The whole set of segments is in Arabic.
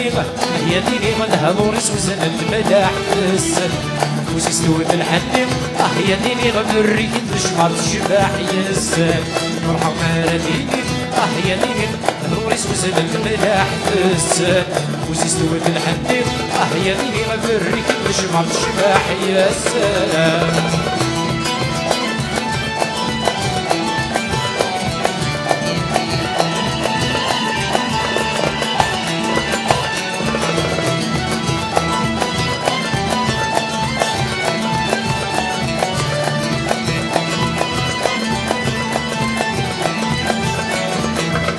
يا ديني من هضوريس وزن الملاح السن فوسي استوي في الحنم يا ديني غمريك تشمر الشباح يسن مرحبا ديني يا ديني هضوريس وزن الملاح السن فوسي استوي في الحنم يا ديني غمريك تشمر الشباح يسن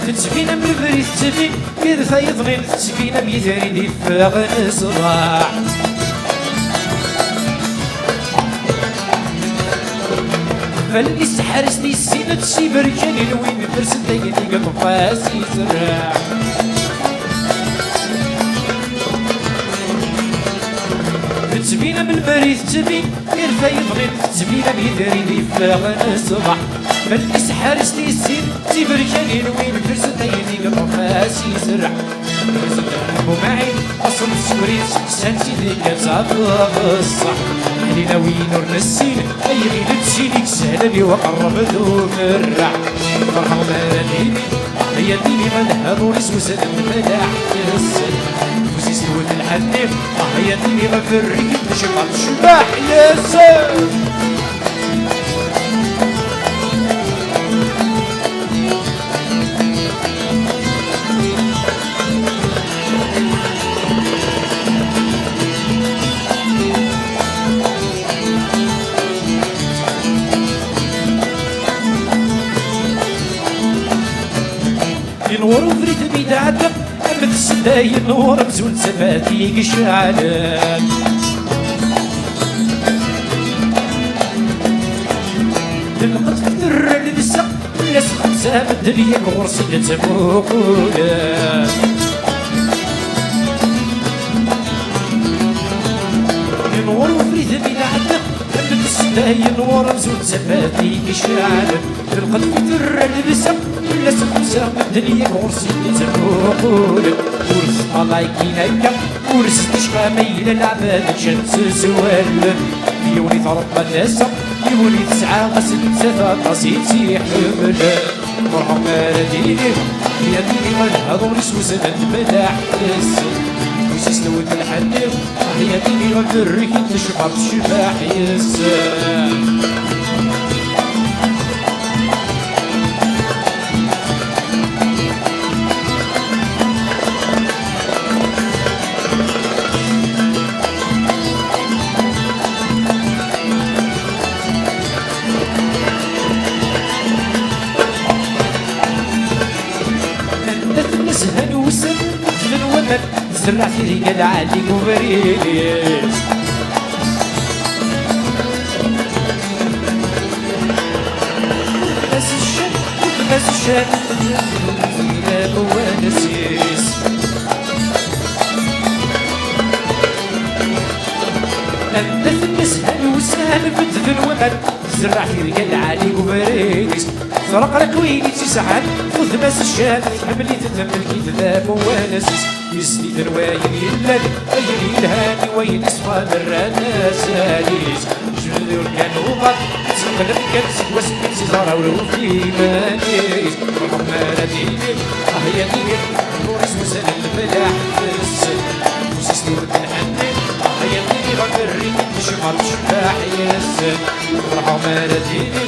تسفينة من البريد تبين كذا يضغين تسفينة بيداري دي فاغن صراع فالإس حارسني السينة تسيبر جاني لوين فرسن دايني قطفاسي زراع تسفينة من البريد تبين كذا يضغين تسفينة بيداري دي فاغن صراع فالإس حارسني السين تبرجاني لوين فرسن دايني قطفاسي زرع ومعي أصل السوريس سانتي ذيك تعطى الصح علينا وين ورنسين أي غير تسينيك سهلني وقرب ذو مرع فرحة ديني هي ديني من هذوريس وسد الملاح يسد وزي سوى الحنيف هي ديني غفريك تشبع الشباح يسد نور وفريد بيد عدم أمد السداي نور مزول سفاتيك شعلان تنقط في الدر لبسة الناس خمسة بالدنيا كورسي لتبوقولان نور وفريد بيد عدم أمد السداي نور مزول سفاتيك شعلان تنقط في الدر لبسة الناس خمسة بالدنيا كورسي لتبوقولان ورث الله يكيناك ورث تشقى ميل العباد جنس زوال يولي تربى الناس يولي تسعى غسل تسافى قصيتي حمل مرحبا ديني يا ديني والهضور سوسن الملاح يسن ويسي سنوت الحنيف يا ديني والدريك تشبع الشباح يسن سهل وسن من ومن زرع في رجال عالي وبريس ناس الشن ناس الشن لا هو نسيس أنت سهل وسهل في الومن زرع في رجال عالي وبريس فرق لك ويلي تسعد خذ ماس الشام حملي تتمل كذاب ونسيس يسني ثرواين يلال أجري الهاني وين اسمها برانا ساليس جبل كان وغط تسقل الكنس واسمي زهرة ولو في مانيس محمد ديني يا ديني نورس وسن الفلاح السن وسيسني ورد الحنين يا ديني غفري تشمر الشباح يسن محمد ديني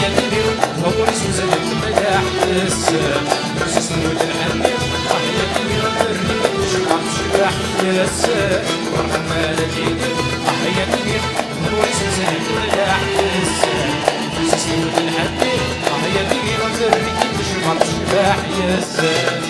يا ديني نورس وسن الملاح السن وسيسني ورد الحنين يا ديني غفري تشمر الشباح يسن محمد ديني يا ديني نورس وسن الملاح السن وسيسني ورد الحنين يا ديني غفري تشمر الشباح يسن